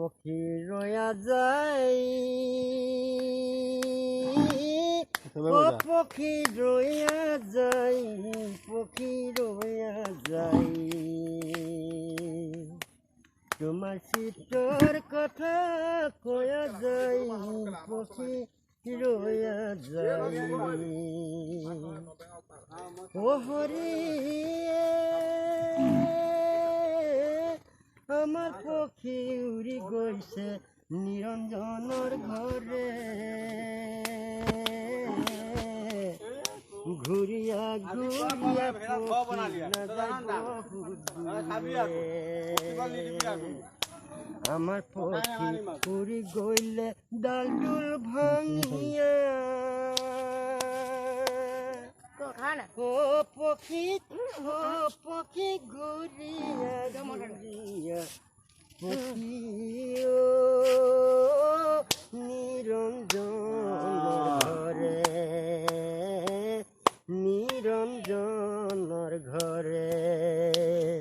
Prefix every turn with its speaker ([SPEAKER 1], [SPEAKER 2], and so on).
[SPEAKER 1] পক্ষী রয়া যায় ও পক্ষী রয়া যায় পক্ষী রয়া যায় তোমার চিত্তর কথা কয়া যায় পক্ষী রয়া যায় ও হরি আমার পক্ষী উড়ি গৈছে নিরঞ্জনৰ ঘরে ঘুরিয়া ঘুরিয়া আমার পক্ষী উড়ি গইলে ডাল ডুল ভাঙিয়া ও পক্ষী ঘুরিয়া ঘুরিয়া পক্ষী ও নিরঞ্জনৰ ঘরে